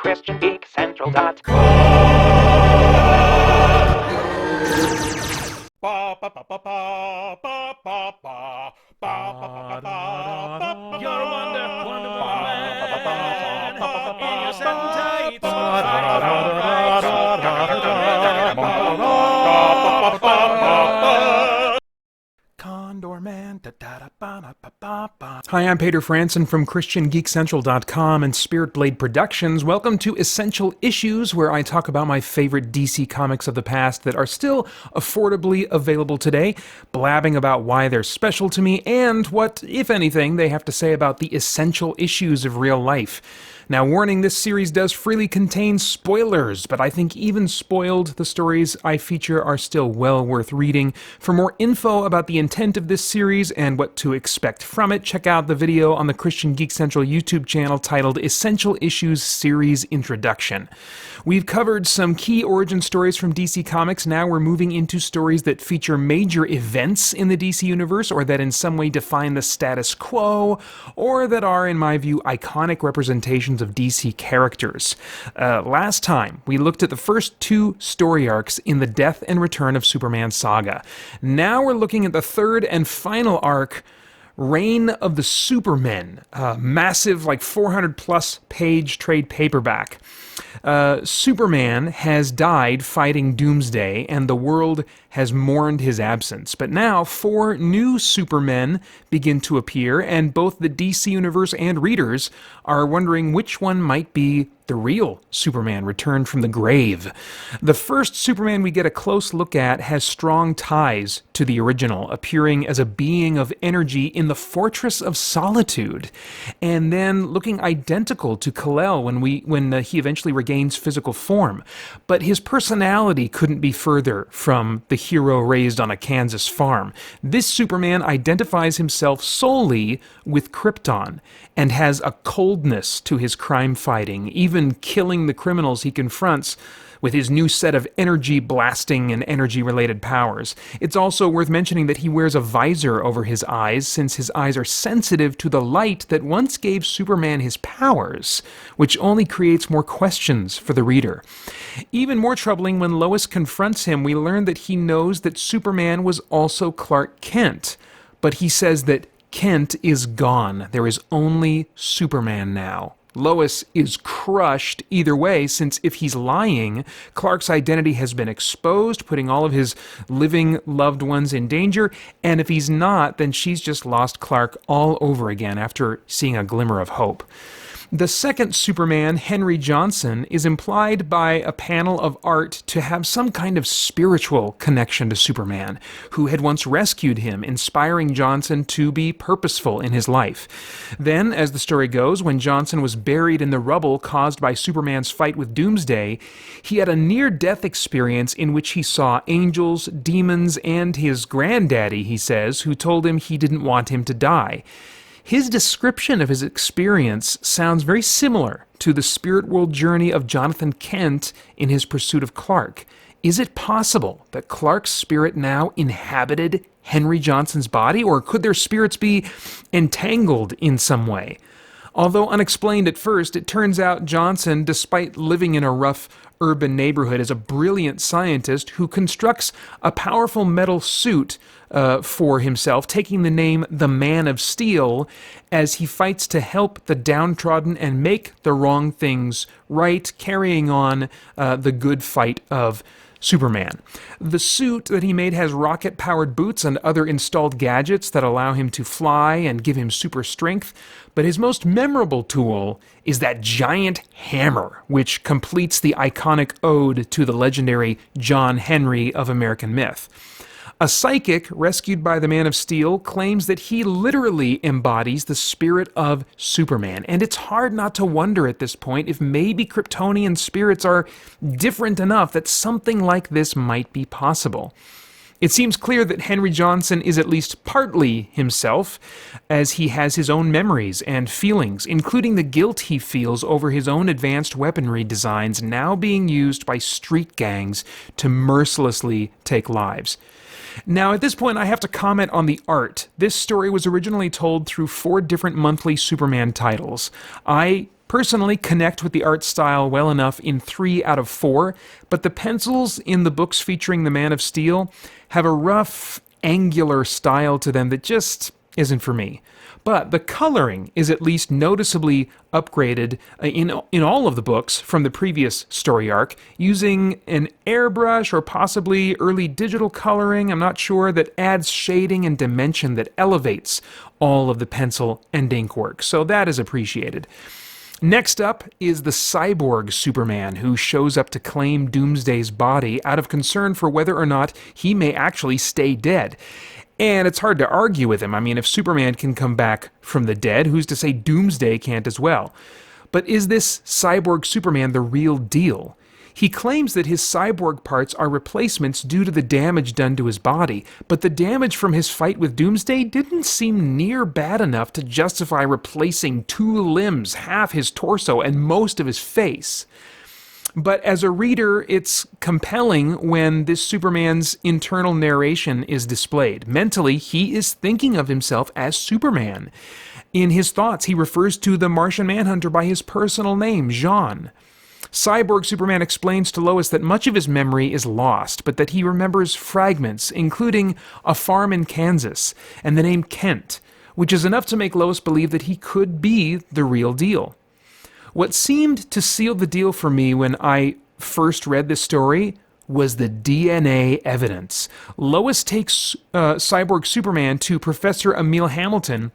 You're a Wonder Woman, in your satin tights, Condor Man. Hi, I'm Peter Franson from christiangeekcentral.com and Spirit Blade Productions. Welcome to Essential Issues, where I talk about my favorite DC comics of the past that are still affordably available today, blabbing about why they're special to me and what, if anything, they have to say about the essential issues of real life. Now, warning, this series does freely contain spoilers, but I think even spoiled, the stories I feature are still well worth reading. For more info about the intent of this series and what to expect from it, check out the video on the Christian Geek Central YouTube channel titled Essential Issues Series Introduction. We've covered some key origin stories from DC Comics. Now we're moving into stories that feature major events in the DC universe, or that in some way define the status quo, or that are, in my view, iconic representations of DC characters. Last time, we looked at the first two story arcs in the Death and Return of Superman saga. Now we're looking at the third and final arc, Reign of the Supermen, a massive, 400-plus page trade paperback. Superman has died fighting Doomsday, and the world has mourned his absence. But now, four new Supermen begin to appear, and both the DC Universe and readers are wondering which one might be the real Superman returned from the grave. The first Superman we get a close look at has strong ties to the original, appearing as a being of energy in the Fortress of Solitude, and then looking identical to Kal-El when he eventually regains physical form. But his personality couldn't be further from the hero raised on a Kansas farm. This Superman identifies himself solely with Krypton and has a coldness to his crime fighting, even killing the criminals he confronts with his new set of energy blasting and energy-related powers. It's also worth mentioning that he wears a visor over his eyes, since his eyes are sensitive to the light that once gave Superman his powers, which only creates more questions for the reader. Even more troubling, when Lois confronts him, we learn that he knows that Superman was also Clark Kent, but he says that Kent is gone. There is only Superman now. Lois is crushed either way, since if he's lying, Clark's identity has been exposed, putting all of his living loved ones in danger, and if he's not, then she's just lost Clark all over again after seeing a glimmer of hope. The second Superman, Henry Johnson, is implied by a panel of art to have some kind of spiritual connection to Superman, who had once rescued him, inspiring Johnson to be purposeful in his life. Then, as the story goes, when Johnson was buried in the rubble caused by Superman's fight with Doomsday, he had a near-death experience in which he saw angels, demons, and his granddaddy, he says, who told him he didn't want him to die. His description of his experience sounds very similar to the spirit world journey of Jonathan Kent in his pursuit of Clark. Is it possible that Clark's spirit now inhabited Henry Johnson's body, or could their spirits be entangled in some way? Although unexplained at first, it turns out Johnson, despite living in a rough urban neighborhood, is a brilliant scientist who constructs a powerful metal suit for himself, taking the name the Man of Steel, as he fights to help the downtrodden and make the wrong things right, carrying on the good fight of Superman. The suit that he made has rocket-powered boots and other installed gadgets that allow him to fly and give him super strength, but his most memorable tool is that giant hammer, which completes the iconic ode to the legendary John Henry of American myth. A psychic rescued by the Man of Steel claims that he literally embodies the spirit of Superman, and it's hard not to wonder at this point if maybe Kryptonian spirits are different enough that something like this might be possible. It seems clear that Henry Johnson is at least partly himself, as he has his own memories and feelings, including the guilt he feels over his own advanced weaponry designs now being used by street gangs to mercilessly take lives. Now, at this point, I have to comment on the art. This story was originally told through 4 different monthly Superman titles. I personally connect with the art style well enough in 3 out of 4, but the pencils in the books featuring the Man of Steel have a rough, angular style to them that just isn't for me. But the coloring is at least noticeably upgraded in all of the books from the previous story arc, using an airbrush or possibly early digital coloring, I'm not sure, that adds shading and dimension that elevates all of the pencil and ink work. So that is appreciated. Next up is the cyborg Superman, who shows up to claim Doomsday's body out of concern for whether or not he may actually stay dead. And it's hard to argue with him. I mean, if Superman can come back from the dead, who's to say Doomsday can't as well? But is this cyborg Superman the real deal? He claims that his cyborg parts are replacements due to the damage done to his body, but the damage from his fight with Doomsday didn't seem near bad enough to justify replacing 2 limbs, half his torso, and most of his face. But as a reader, it's compelling when this Superman's internal narration is displayed. Mentally, he is thinking of himself as Superman. In his thoughts, he refers to the Martian Manhunter by his personal name, Jean. Cyborg Superman explains to Lois that much of his memory is lost, but that he remembers fragments, including a farm in Kansas and the name Kent, which is enough to make Lois believe that he could be the real deal. What seemed to seal the deal for me when I first read this story was the DNA evidence. Lois takes Cyborg Superman to Professor Emil Hamilton,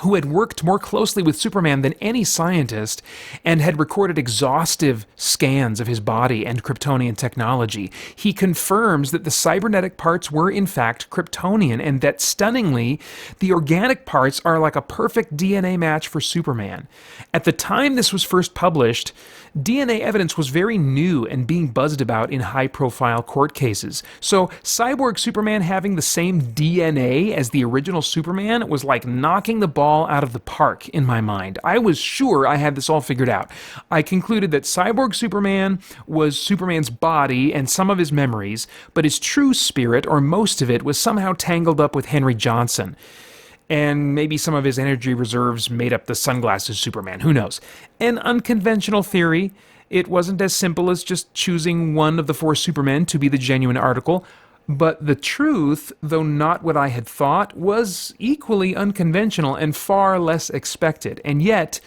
who had worked more closely with Superman than any scientist and had recorded exhaustive scans of his body and Kryptonian technology. He confirms that the cybernetic parts were in fact Kryptonian, and that, stunningly, the organic parts are like a perfect DNA match for Superman. At the time this was first published, DNA evidence was very new and being buzzed about in high-profile court cases. So Cyborg Superman having the same DNA as the original Superman was like knocking the ball out of the park in my mind. I was sure I had this all figured out. I concluded that Cyborg Superman was Superman's body and some of his memories, but his true spirit, or most of it, was somehow tangled up with Henry Johnson. And maybe some of his energy reserves made up the sunglasses Superman, who knows. An unconventional theory. It wasn't as simple as just choosing one of the 4 Supermen to be the genuine article. But the truth, though not what I had thought, was equally unconventional and far less expected. And yet,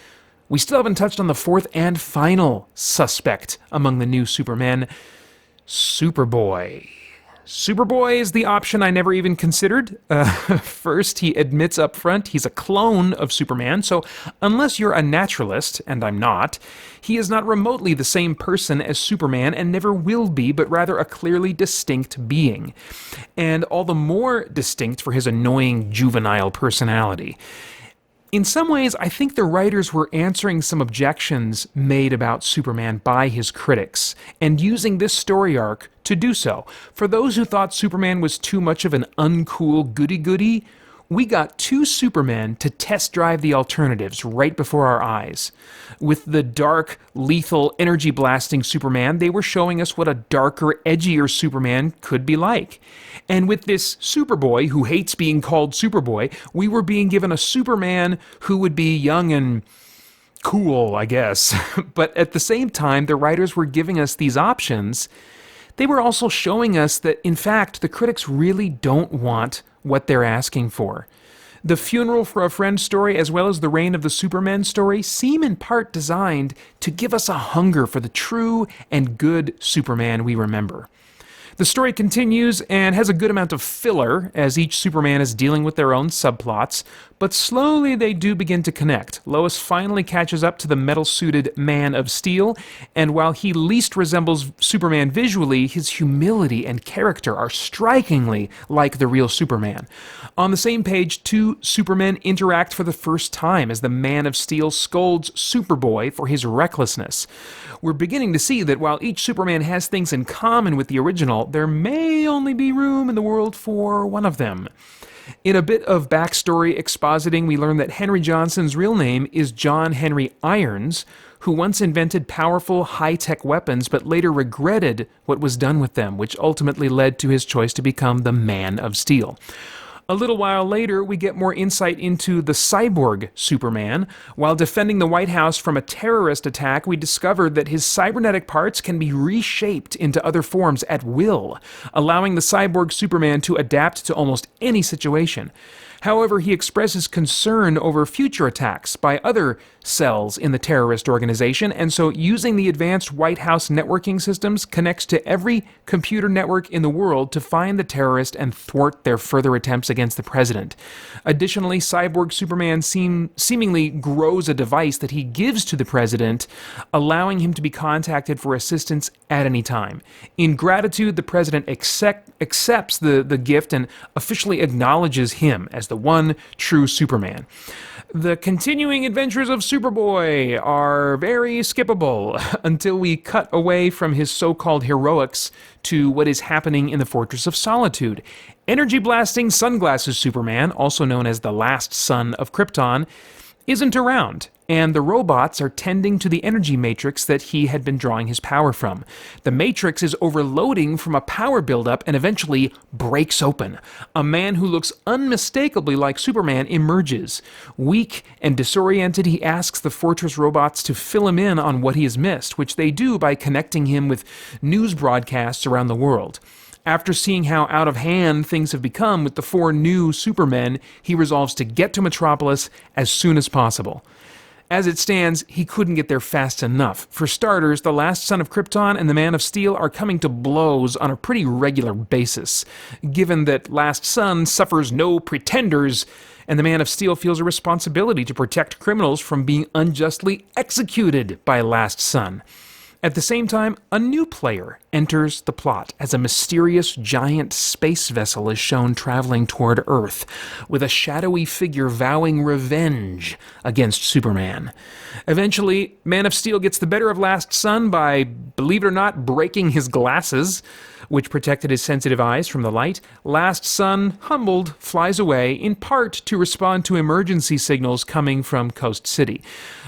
we still haven't touched on the 4th and final suspect among the new Supermen, Superboy. Superboy is the option I never even considered. First, he admits up front he's a clone of Superman, so unless you're a naturalist, and I'm not, he is not remotely the same person as Superman and never will be, but rather a clearly distinct being. And all the more distinct for his annoying juvenile personality. In some ways, I think the writers were answering some objections made about Superman by his critics, and using this story arc to do so. For those who thought Superman was too much of an uncool goody-goody, we got 2 Supermen to test drive the alternatives right before our eyes. With the dark, lethal, energy-blasting Superman, they were showing us what a darker, edgier Superman could be like. And with this Superboy, who hates being called Superboy, we were being given a Superman who would be young and cool, I guess. But at the same time, the writers were giving us these options. They were also showing us that, in fact, the critics really don't want what they're asking for. The Funeral for a Friend story, as well as the Reign of the Supermen story, seem in part designed to give us a hunger for the true and good Superman we remember. The story continues and has a good amount of filler as each Superman is dealing with their own subplots, but slowly they do begin to connect. Lois finally catches up to the metal-suited Man of Steel, and while he least resembles Superman visually, his humility and character are strikingly like the real Superman. On the same page, 2 Supermen interact for the first time as the Man of Steel scolds Superboy for his recklessness. We're beginning to see that while each Superman has things in common with the original, there may only be room in the world for one of them. In a bit of backstory expositing, we learn that Henry Johnson's real name is John Henry Irons, who once invented powerful, high-tech weapons, but later regretted what was done with them, which ultimately led to his choice to become the Man of Steel. A little while later, we get more insight into the cyborg Superman. While defending the White House from a terrorist attack, we discovered that his cybernetic parts can be reshaped into other forms at will, allowing the cyborg Superman to adapt to almost any situation. However, he expresses concern over future attacks by other cells in the terrorist organization, and so using the advanced White House networking systems connects to every computer network in the world to find the terrorist and thwart their further attempts against the president. Additionally, Cyborg Superman seemingly grows a device that he gives to the president, allowing him to be contacted for assistance at any time. In gratitude, the president accepts the gift and officially acknowledges him as the one true Superman. The continuing adventures of Superboy are very skippable until we cut away from his so-called heroics to what is happening in the Fortress of Solitude. Energy-blasting sunglasses Superman, also known as the last son of Krypton, isn't around, and the robots are tending to the energy matrix that he had been drawing his power from. The matrix is overloading from a power buildup and eventually breaks open. A man who looks unmistakably like Superman emerges. Weak and disoriented, he asks the Fortress robots to fill him in on what he has missed, which they do by connecting him with news broadcasts around the world. After seeing how out of hand things have become with the 4 new Supermen, he resolves to get to Metropolis as soon as possible. As it stands, he couldn't get there fast enough. For starters, the last son of Krypton and the Man of Steel are coming to blows on a pretty regular basis. Given that Last Son suffers no pretenders, and the Man of Steel feels a responsibility to protect criminals from being unjustly executed by Last Son. At the same time, a new player enters the plot as a mysterious giant space vessel is shown traveling toward Earth, with a shadowy figure vowing revenge against Superman. Eventually, Man of Steel gets the better of Last Son by, believe it or not, breaking his glasses, which protected his sensitive eyes from the light. Last Son, humbled, flies away, in part to respond to emergency signals coming from Coast City.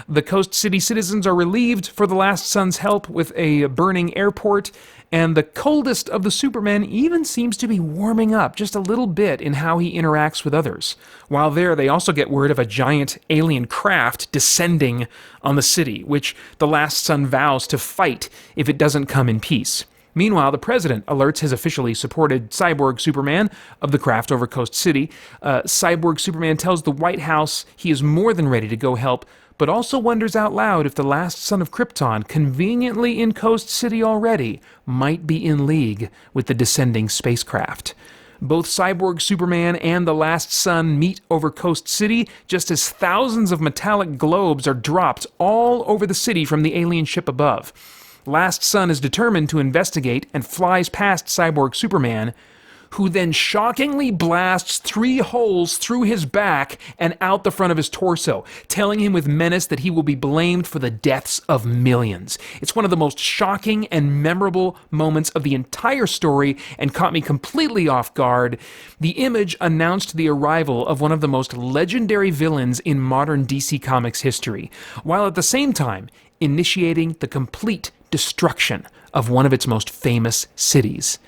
The Coast City citizens are relieved for the Last Son's help with a burning airport, and the coldest of the Supermen even seems to be warming up just a little bit in how he interacts with others. While there, they also get word of a giant alien craft descending on the city, which the Last Son vows to fight if it doesn't come in peace. Meanwhile, the president alerts his officially supported Cyborg Superman of the craft over Coast City. Cyborg Superman tells the White House he is more than ready to go help, but also wonders out loud if the last son of Krypton, conveniently in Coast City already, might be in league with the descending spacecraft. Both Cyborg Superman and the Last Son meet over Coast City just as thousands of metallic globes are dropped all over the city from the alien ship above. Last Son is determined to investigate and flies past Cyborg Superman, who then shockingly blasts 3 holes through his back and out the front of his torso, telling him with menace that he will be blamed for the deaths of millions. It's one of the most shocking and memorable moments of the entire story and caught me completely off guard. The image announced the arrival of one of the most legendary villains in modern DC Comics history, while at the same time initiating the complete destruction of one of its most famous cities.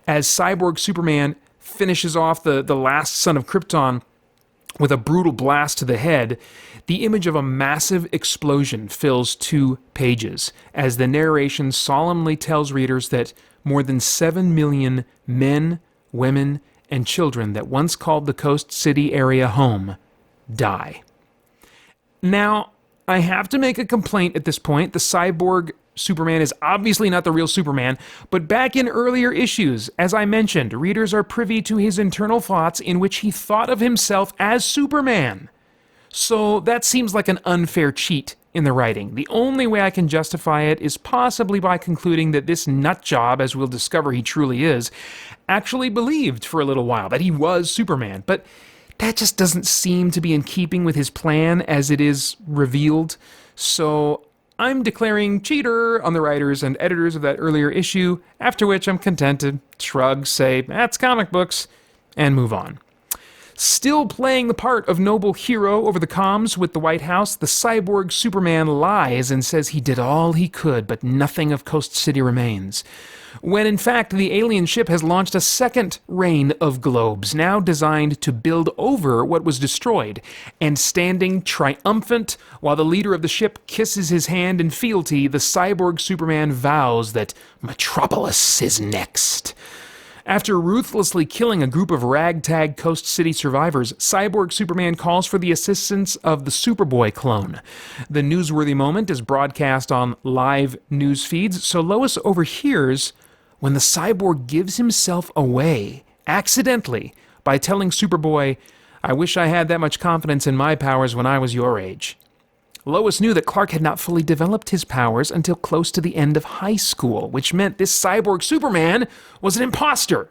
As Cyborg Superman finishes off the last son of Krypton with a brutal blast to the head, the image of a massive explosion fills 2 pages, as the narration solemnly tells readers that more than 7 million men, women, and children that once called the Coast City area home die. Now, I have to make a complaint at this point. The Cyborg Superman is obviously not the real Superman, but back in earlier issues, as I mentioned, readers are privy to his internal thoughts in which he thought of himself as Superman. So that seems like an unfair cheat in the writing. The only way I can justify it is possibly by concluding that this nutjob, as we'll discover he truly is, actually believed for a little while that he was Superman, but that just doesn't seem to be in keeping with his plan as it is revealed. So I'm declaring cheater on the writers and editors of that earlier issue, after which I'm content to shrug, say, that's comic books, and move on. Still playing the part of noble hero over the comms with the White House, the cyborg Superman lies and says he did all he could, but nothing of Coast City remains. When in fact the alien ship has launched a second rain of globes, now designed to build over what was destroyed, and standing triumphant while the leader of the ship kisses his hand in fealty, the cyborg Superman vows that Metropolis is next. After ruthlessly killing a group of ragtag Coast City survivors, Cyborg Superman calls for the assistance of the Superboy clone. The newsworthy moment is broadcast on live news feeds, so Lois overhears when the cyborg gives himself away, accidentally, by telling Superboy, "I wish I had that much confidence in my powers when I was your age." Lois knew that Clark had not fully developed his powers until close to the end of high school, which meant this cyborg Superman was an imposter.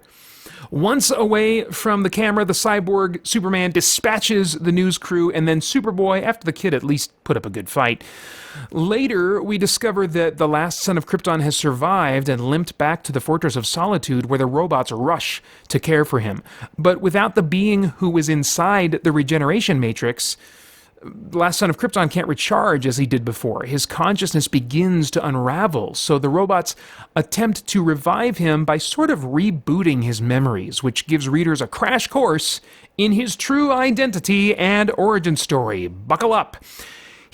Once away from the camera, the cyborg Superman dispatches the news crew, and then Superboy, after the kid at least put up a good fight. Later, we discover that the last son of Krypton has survived and limped back to the Fortress of Solitude, where the robots rush to care for him. But without the being who was inside the regeneration matrix, the last son of Krypton can't recharge as he did before. His consciousness begins to unravel, so the robots attempt to revive him by sort of rebooting his memories, which gives readers a crash course in his true identity and origin story. Buckle up!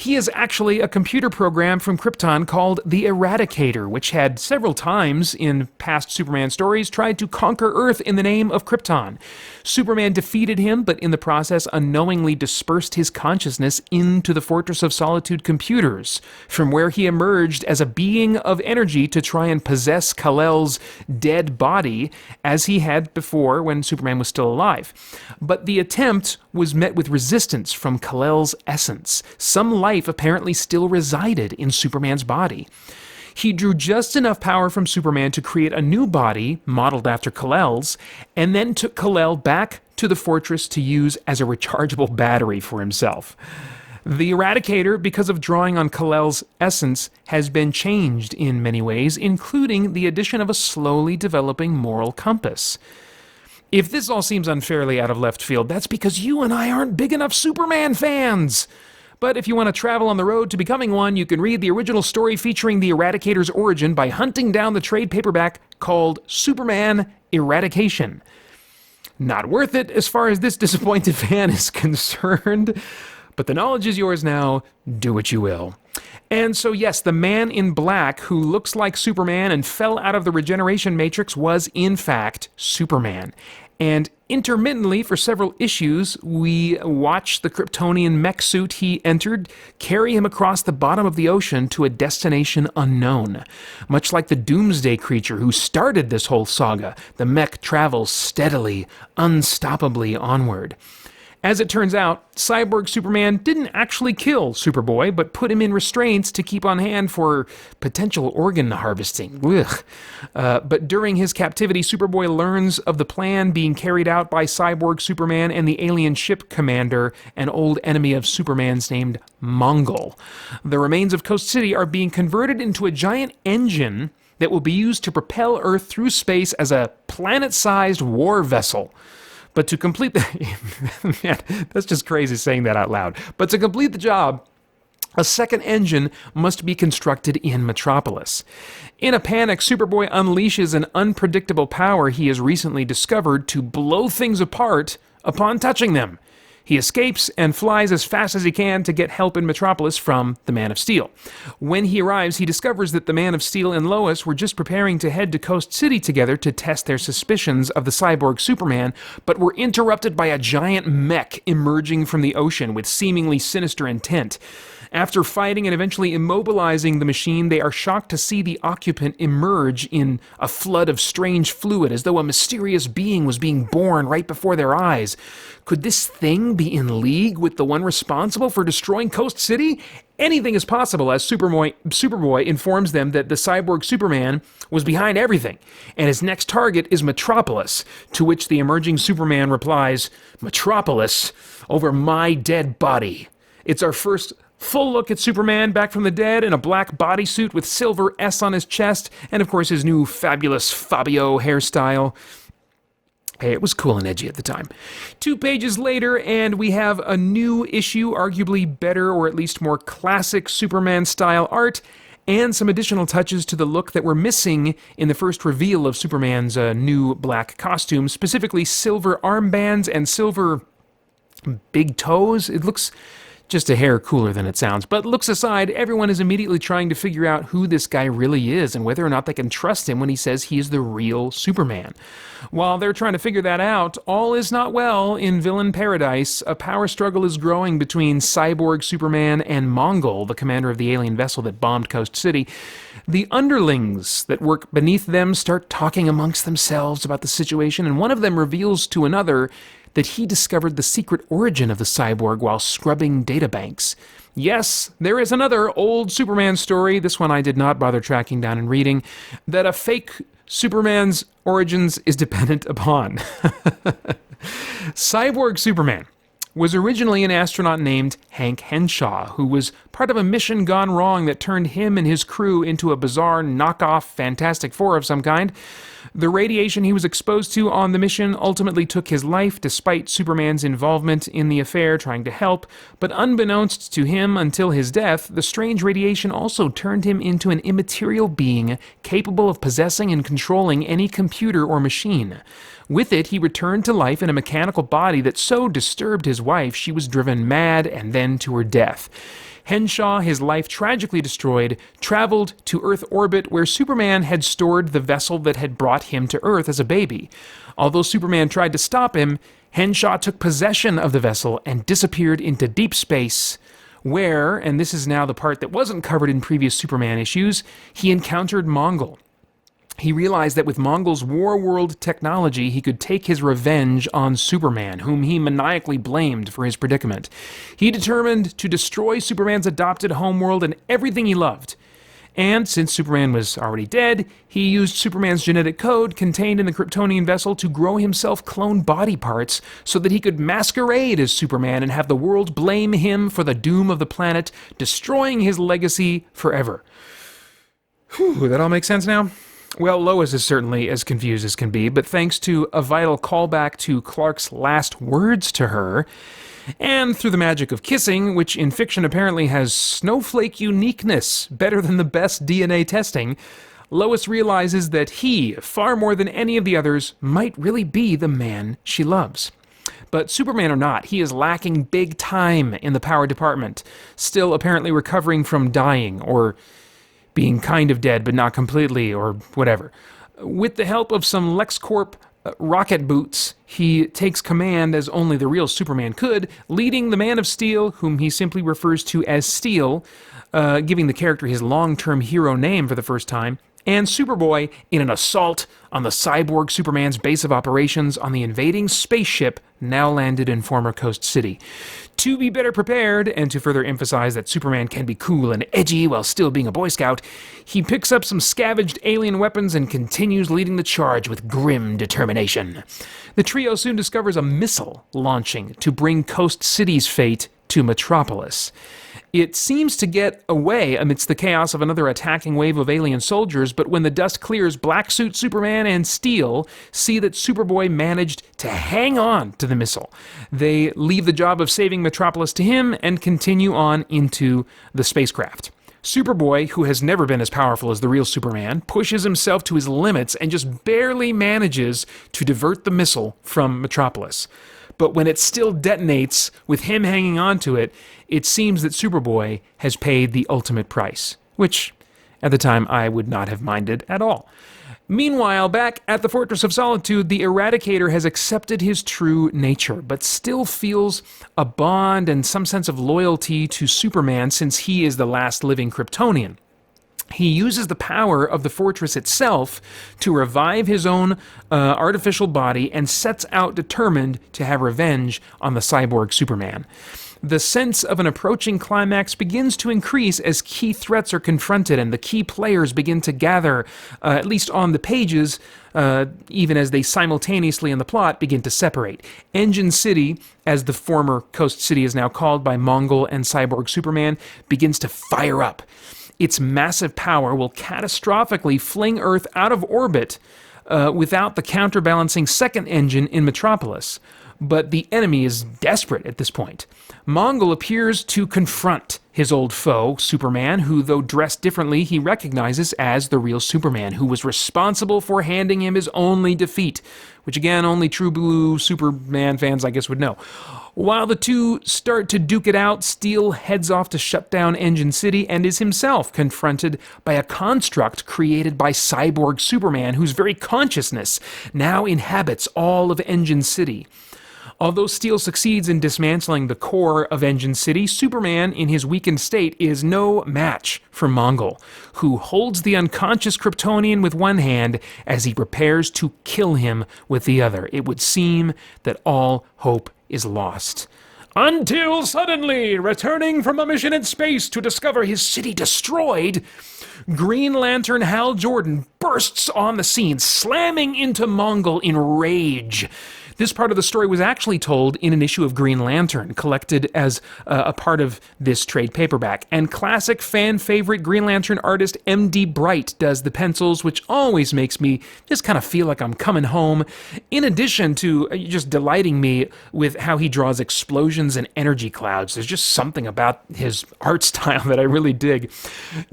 He is actually a computer program from Krypton called the Eradicator, which had several times in past Superman stories tried to conquer Earth in the name of Krypton. Superman defeated him, but in the process unknowingly dispersed his consciousness into the Fortress of Solitude computers, from where he emerged as a being of energy to try and possess Kal-El's dead body, as he had before when Superman was still alive. But the attempt was met with resistance from Kal-El's essence. Some life apparently still resided in Superman's body. He drew just enough power from Superman to create a new body, modeled after Kal-El's, and then took Kal-El back to the fortress to use as a rechargeable battery for himself. The Eradicator, because of drawing on Kal-El's essence, has been changed in many ways, including the addition of a slowly developing moral compass. If this all seems unfairly out of left field, that's because you and I aren't big enough Superman fans! But if you want to travel on the road to becoming one, you can read the original story featuring the Eradicator's origin by hunting down the trade paperback called Superman Eradication. Not worth it as far as this disappointed fan is concerned, but the knowledge is yours now. Do what you will. And so yes, the man in black who looks like Superman and fell out of the regeneration matrix was in fact Superman. And intermittently, for several issues, we watch the Kryptonian mech suit he entered carry him across the bottom of the ocean to a destination unknown. Much like the Doomsday creature who started this whole saga, the mech travels steadily, unstoppably onward. As it turns out, Cyborg Superman didn't actually kill Superboy, but put him in restraints to keep on hand for potential organ harvesting. But during his captivity, Superboy learns of the plan being carried out by Cyborg Superman and the alien ship commander, an old enemy of Superman's named Mongol. The remains of Coast City are being converted into a giant engine that will be used to propel Earth through space as a planet-sized war vessel. But to complete the... Man, that's just crazy saying that out loud. But to complete the job, a second engine must be constructed in Metropolis. In a panic, Superboy unleashes an unpredictable power he has recently discovered to blow things apart upon touching them. He escapes and flies as fast as he can to get help in Metropolis from the Man of Steel. When he arrives, he discovers that the Man of Steel and Lois were just preparing to head to Coast City together to test their suspicions of the cyborg Superman, but were interrupted by a giant mech emerging from the ocean with seemingly sinister intent. After fighting and eventually immobilizing the machine, they are shocked to see the occupant emerge in a flood of strange fluid, as though a mysterious being was being born right before their eyes. Could this thing be in league with the one responsible for destroying Coast City? Anything is possible, as Superboy informs them that the cyborg Superman was behind everything, and his next target is Metropolis, to which the emerging Superman replies, "Metropolis over my dead body." It's our first full look at Superman back from the dead in a black bodysuit with silver S on his chest, and of course his new fabulous Fabio hairstyle. Hey, it was cool and edgy at the time. 2 pages later, and we have a new issue, arguably better or at least more classic Superman-style art, and some additional touches to the look that were missing in the first reveal of Superman's new black costume, specifically silver armbands and silver big toes. It looks just a hair cooler than it sounds. But looks aside, everyone is immediately trying to figure out who this guy really is and whether or not they can trust him when he says he is the real Superman. While they're trying to figure that out, all is not well in villain paradise. A power struggle is growing between Cyborg Superman and Mongol, the commander of the alien vessel that bombed Coast City. The underlings that work beneath them start talking amongst themselves about the situation, and one of them reveals to another that he discovered the secret origin of the cyborg while scrubbing databanks. Yes, there is another old Superman story, this one I did not bother tracking down and reading, that a fake Superman's origins is dependent upon. Cyborg Superman was originally an astronaut named Hank Henshaw, who was part of a mission gone wrong that turned him and his crew into a bizarre knockoff Fantastic Four of some kind. The radiation he was exposed to on the mission ultimately took his life, despite Superman's involvement in the affair, trying to help. But unbeknownst to him until his death, the strange radiation also turned him into an immaterial being capable of possessing and controlling any computer or machine. With it, he returned to life in a mechanical body that so disturbed his wife she was driven mad and then to her death. Henshaw, his life tragically destroyed, traveled to Earth orbit where Superman had stored the vessel that had brought him to Earth as a baby. Although Superman tried to stop him, Henshaw took possession of the vessel and disappeared into deep space, where, and this is now the part that wasn't covered in previous Superman issues, he encountered Mongol. He realized that with Mongol's war-world technology, he could take his revenge on Superman, whom he maniacally blamed for his predicament. He determined to destroy Superman's adopted homeworld and everything he loved. And since Superman was already dead, he used Superman's genetic code contained in the Kryptonian vessel to grow himself clone body parts so that he could masquerade as Superman and have the world blame him for the doom of the planet, destroying his legacy forever. Whew, that all makes sense now? Well, Lois is certainly as confused as can be, but thanks to a vital callback to Clark's last words to her, and through the magic of kissing, which in fiction apparently has snowflake uniqueness, better than the best DNA testing, Lois realizes that he, far more than any of the others, might really be the man she loves. But Superman or not, he is lacking big time in the power department, still apparently recovering from dying, or being kind of dead but not completely, or whatever. With the help of some LexCorp rocket boots, he takes command as only the real Superman could, leading the Man of Steel, whom he simply refers to as Steel, giving the character his long-term hero name for the first time, and Superboy in an assault on the cyborg Superman's base of operations on the invading spaceship now landed in former Coast City. To be better prepared, and to further emphasize that Superman can be cool and edgy while still being a Boy Scout, he picks up some scavenged alien weapons and continues leading the charge with grim determination. The trio soon discovers a missile launching to bring Coast City's fate to Metropolis. It seems to get away amidst the chaos of another attacking wave of alien soldiers, but when the dust clears, Black Suit Superman and Steel see that Superboy managed to hang on to the missile. They leave the job of saving Metropolis to him and continue on into the spacecraft. Superboy, who has never been as powerful as the real Superman, pushes himself to his limits and just barely manages to divert the missile from Metropolis. But when it still detonates, with him hanging on to it, it seems that Superboy has paid the ultimate price, which, at the time, I would not have minded at all. Meanwhile, back at the Fortress of Solitude, the Eradicator has accepted his true nature, but still feels a bond and some sense of loyalty to Superman since he is the last living Kryptonian. He uses the power of the fortress itself to revive his own artificial body and sets out determined to have revenge on the cyborg Superman. The sense of an approaching climax begins to increase as key threats are confronted and the key players begin to gather, at least on the pages, even as they simultaneously in the plot begin to separate. Engine City, as the former Coast City is now called by Mongol and cyborg Superman, begins to fire up. Its massive power will catastrophically fling Earth out of orbit without the counterbalancing second engine in Metropolis. But the enemy is desperate at this point. Mongol appears to confront his old foe, Superman, who, though dressed differently, he recognizes as the real Superman, who was responsible for handing him his only defeat, which again, only true blue Superman fans, I guess, would know. While the two start to duke it out, Steel heads off to shut down Engine City and is himself confronted by a construct created by cyborg Superman, whose very consciousness now inhabits all of Engine City. Although Steel succeeds in dismantling the core of Engine City, Superman, in his weakened state, is no match for Mongol, who holds the unconscious Kryptonian with one hand as he prepares to kill him with the other. It would seem that all hope is lost. Until suddenly, returning from a mission in space to discover his city destroyed, Green Lantern Hal Jordan bursts on the scene, slamming into Mongol in rage. This part of the story was actually told in an issue of Green Lantern, collected as a part of this trade paperback. And classic fan favorite Green Lantern artist M.D. Bright does the pencils, which always makes me just kind of feel like I'm coming home, in addition to just delighting me with how he draws explosions and energy clouds. There's just something about his art style that I really dig.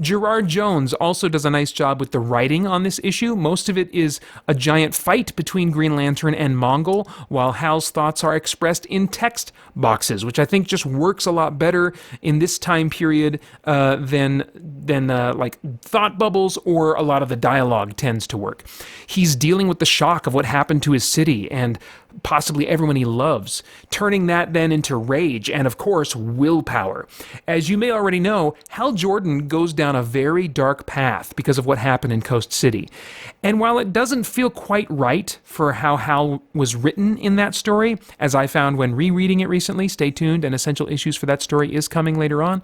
Gerard Jones also does a nice job with the writing on this issue. Most of it is a giant fight between Green Lantern and Mongol, while Hal's thoughts are expressed in text boxes, which I think just works a lot better in this time period than like thought bubbles or a lot of the dialogue tends to work. He's dealing with the shock of what happened to his city and possibly everyone he loves, turning that then into rage and, of course, willpower. As you may already know, Hal Jordan goes down a very dark path because of what happened in Coast City. And while it doesn't feel quite right for how Hal was written in that story, as I found when rereading it recently, stay tuned, and Essential Issues for that story is coming later on,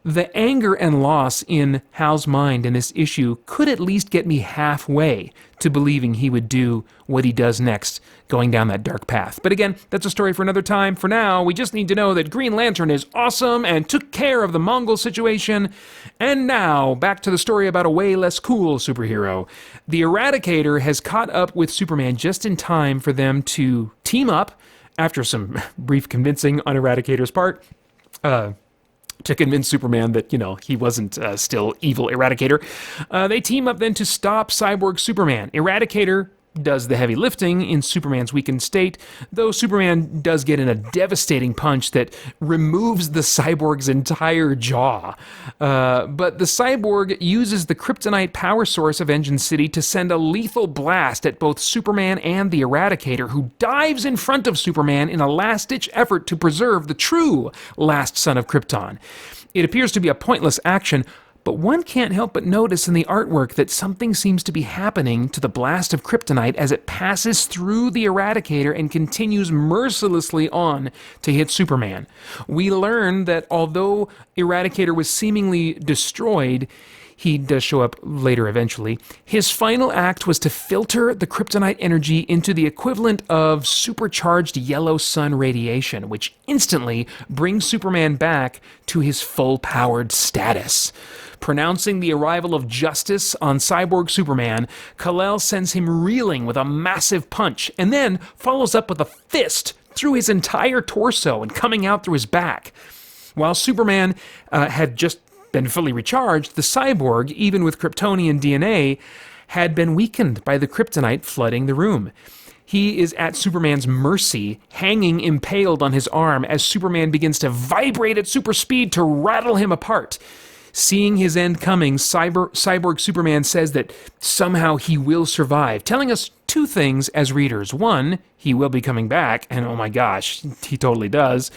the anger and loss in Hal's mind in this issue could at least get me halfway to believing he would do what he does next, going down that dark path. But again, that's a story for another time. For now, we just need to know that Green Lantern is awesome and took care of the Mongol situation. And now, back to the story about a way less cool superhero. The Eradicator has caught up with Superman just in time for them to team up, after some brief convincing on Eradicator's part, to convince Superman that, he wasn't still evil Eradicator. They team up then to stop Cyborg Superman. Eradicator does the heavy lifting in Superman's weakened state, though Superman does get in a devastating punch that removes the cyborg's entire jaw. But the cyborg uses the kryptonite power source of Engine City to send a lethal blast at both Superman and the Eradicator, who dives in front of Superman in a last-ditch effort to preserve the true last son of Krypton. It appears to be a pointless action, but one can't help but notice in the artwork that something seems to be happening to the blast of kryptonite as it passes through the Eradicator and continues mercilessly on to hit Superman. We learn that although Eradicator was seemingly destroyed, he does show up later eventually, his final act was to filter the kryptonite energy into the equivalent of supercharged yellow sun radiation, which instantly brings Superman back to his full-powered status. Pronouncing the arrival of justice on Cyborg Superman, Kal-El sends him reeling with a massive punch, and then follows up with a fist through his entire torso and coming out through his back. While Superman had just been fully recharged, the cyborg, even with Kryptonian DNA, had been weakened by the kryptonite flooding the room. He is at Superman's mercy, hanging impaled on his arm as Superman begins to vibrate at super speed to rattle him apart. Seeing his end coming, Cyborg Superman says that somehow he will survive, telling us two things as readers. One, he will be coming back, and oh my gosh, he totally does.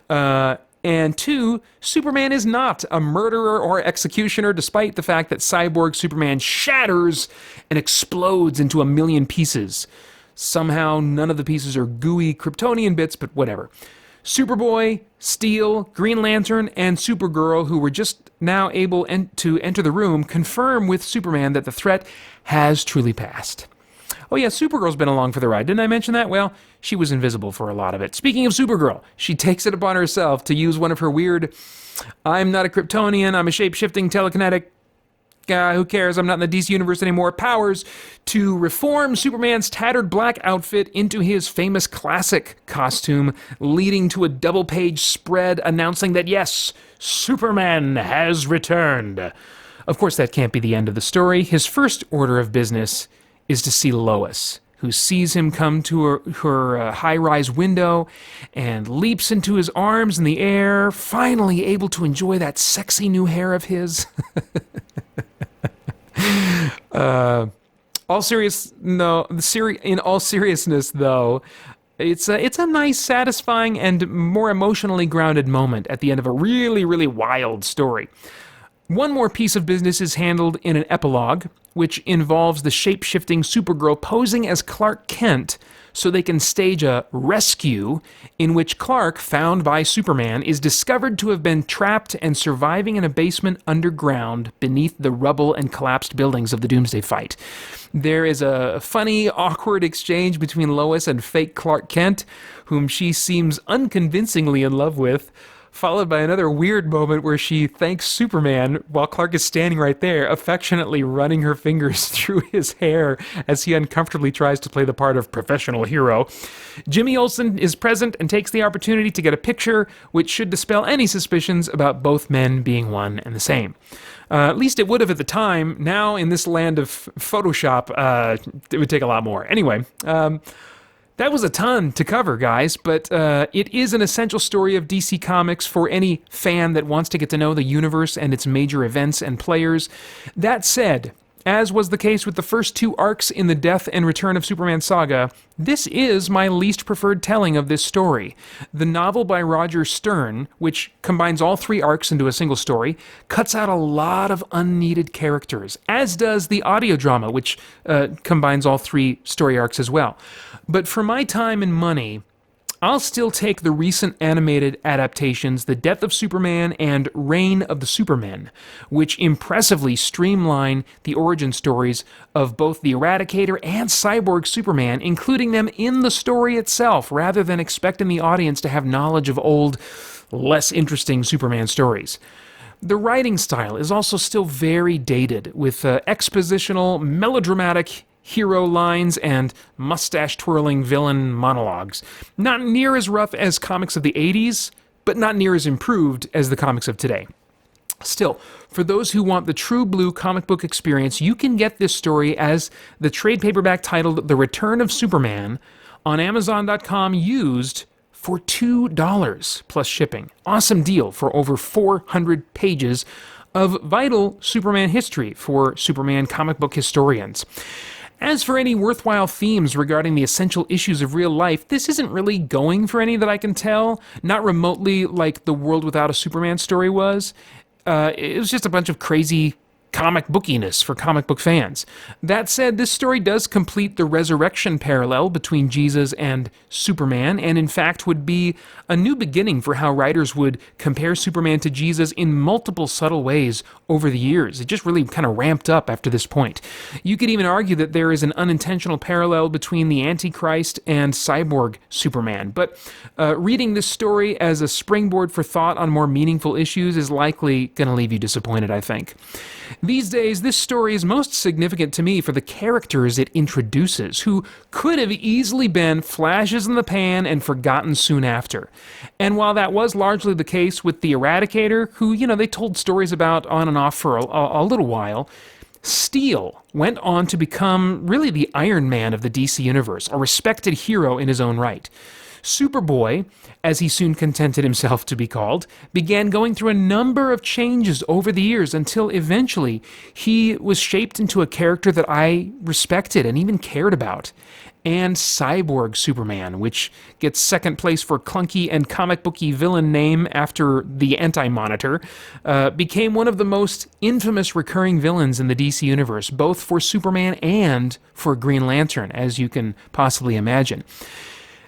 And two, Superman is not a murderer or executioner, despite the fact that Cyborg Superman shatters and explodes into a million pieces. Somehow, none of the pieces are gooey Kryptonian bits, but whatever. Superboy, Steel, Green Lantern, and Supergirl, who were just now able to enter the room, confirm with Superman that the threat has truly passed. Oh yeah, Supergirl's been along for the ride. Didn't I mention that? Well, she was invisible for a lot of it. Speaking of Supergirl, she takes it upon herself to use one of her weird, I'm not a Kryptonian, I'm a shape-shifting telekinetic Who cares? I'm not in the DC universe anymore. Powers to reform Superman's tattered black outfit into his famous classic costume, leading to a double-page spread announcing that, yes, Superman has returned. Of course, that can't be the end of the story. His first order of business is to see Lois, who sees him come to her high-rise window and leaps into his arms in the air, finally able to enjoy that sexy new hair of his. In all seriousness, though, it's a nice, satisfying, and more emotionally grounded moment at the end of a really, really wild story. One more piece of business is handled in an epilogue, which involves the shape-shifting Supergirl posing as Clark Kent so they can stage a rescue in which Clark, found by Superman, is discovered to have been trapped and surviving in a basement underground beneath the rubble and collapsed buildings of the Doomsday Fight. There is a funny, awkward exchange between Lois and fake Clark Kent, whom she seems unconvincingly in love with, followed by another weird moment where she thanks Superman while Clark is standing right there, affectionately running her fingers through his hair as he uncomfortably tries to play the part of professional hero. Jimmy Olsen is present and takes the opportunity to get a picture, which should dispel any suspicions about both men being one and the same. At least it would have at the time. Now, in this land of Photoshop, it would take a lot more. Anyway, that was a ton to cover, guys, but it is an essential story of DC Comics for any fan that wants to get to know the universe and its major events and players. That said, as was the case with the first two arcs in the Death and Return of Superman saga, this is my least preferred telling of this story. The novel by Roger Stern, which combines all three arcs into a single story, cuts out a lot of unneeded characters, as does the audio drama, which combines all three story arcs as well. But for my time and money, I'll still take the recent animated adaptations, The Death of Superman and Reign of the Supermen, which impressively streamline the origin stories of both the Eradicator and Cyborg Superman, including them in the story itself, rather than expecting the audience to have knowledge of old, less interesting Superman stories. The writing style is also still very dated, with expositional, melodramatic hero lines and mustache-twirling villain monologues. Not near as rough as comics of the 80s, but not near as improved as the comics of today. Still, for those who want the true blue comic book experience, you can get this story as the trade paperback titled The Return of Superman on Amazon.com used for $2 plus shipping. Awesome deal for over 400 pages of vital Superman history for Superman comic book historians. As for any worthwhile themes regarding the essential issues of real life, this isn't really going for any that I can tell, not remotely like The World Without a Superman story was. It was just a bunch of crazy comic bookiness for comic book fans. That said, this story does complete the resurrection parallel between Jesus and Superman, and in fact would be a new beginning for how writers would compare Superman to Jesus in multiple subtle ways over the years. It just really kind of ramped up after this point. You could even argue that there is an unintentional parallel between the Antichrist and Cyborg Superman, but reading this story as a springboard for thought on more meaningful issues is likely going to leave you disappointed, I think. These days, this story is most significant to me for the characters it introduces, who could have easily been flashes in the pan and forgotten soon after. And while that was largely the case with the Eradicator, who, they told stories about on and off for a little while, Steel went on to become really the Iron Man of the DC Universe, a respected hero in his own right. Superboy, as he soon contented himself to be called, began going through a number of changes over the years until eventually he was shaped into a character that I respected and even cared about. And Cyborg Superman, which gets second place for clunky and comic booky villain name after the Anti-Monitor, became one of the most infamous recurring villains in the DC Universe, both for Superman and for Green Lantern, as you can possibly imagine.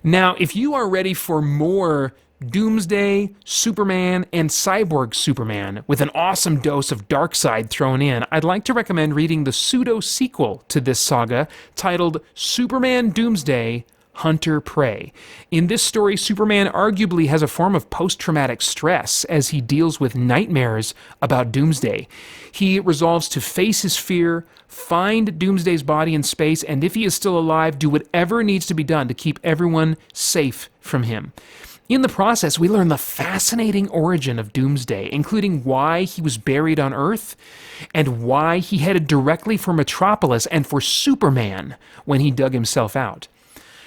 Now, if you are ready for more Doomsday, Superman, and Cyborg Superman with an awesome dose of Darkseid thrown in, I'd like to recommend reading the pseudo-sequel to this saga titled Superman Doomsday hunter-prey. In this story, Superman arguably has a form of post-traumatic stress as he deals with nightmares about Doomsday. He resolves to face his fear, find Doomsday's body in space, and if he is still alive, do whatever needs to be done to keep everyone safe from him. In the process, we learn the fascinating origin of Doomsday, including why he was buried on Earth and why he headed directly for Metropolis and for Superman when he dug himself out.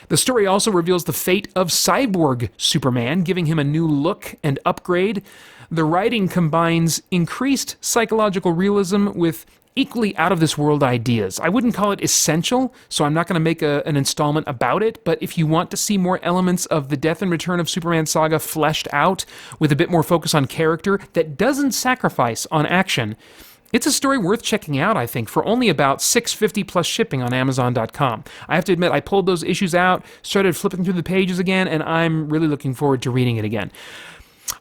The story also reveals the fate of Cyborg Superman, giving him a new look and upgrade. The writing combines increased psychological realism with equally out-of-this-world ideas. I wouldn't call it essential, so I'm not going to make an installment about it, but if you want to see more elements of the Death and Return of Superman saga fleshed out with a bit more focus on character that doesn't sacrifice on action, it's a story worth checking out, I think, for only about $6.50 plus shipping on Amazon.com. I have to admit, I pulled those issues out, started flipping through the pages again, and I'm really looking forward to reading it again.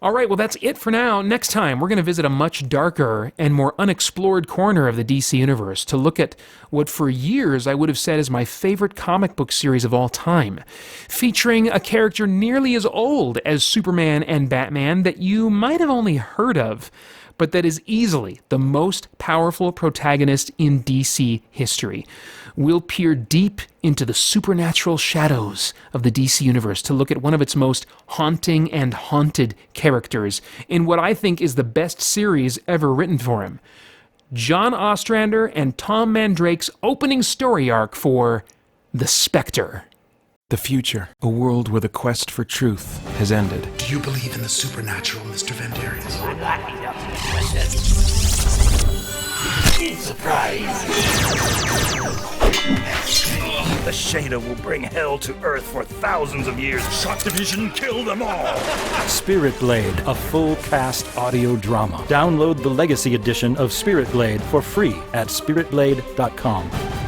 All right, well, that's it for now. Next time, we're going to visit a much darker and more unexplored corner of the DC Universe to look at what for years I would have said is my favorite comic book series of all time, featuring a character nearly as old as Superman and Batman that you might have only heard of, but that is easily the most powerful protagonist in DC history. We'll peer deep into the supernatural shadows of the DC Universe to look at one of its most haunting and haunted characters in what I think is the best series ever written for him. John Ostrander and Tom Mandrake's opening story arc for The Spectre. The future, a world where the quest for truth has ended. Do you believe in the supernatural, Mr. Vandarian? Surprise! The Shader will bring hell to Earth for thousands of years. Shock Division, kill them all! Spirit Blade, a full-cast audio drama. Download the Legacy Edition of Spirit Blade for free at spiritblade.com.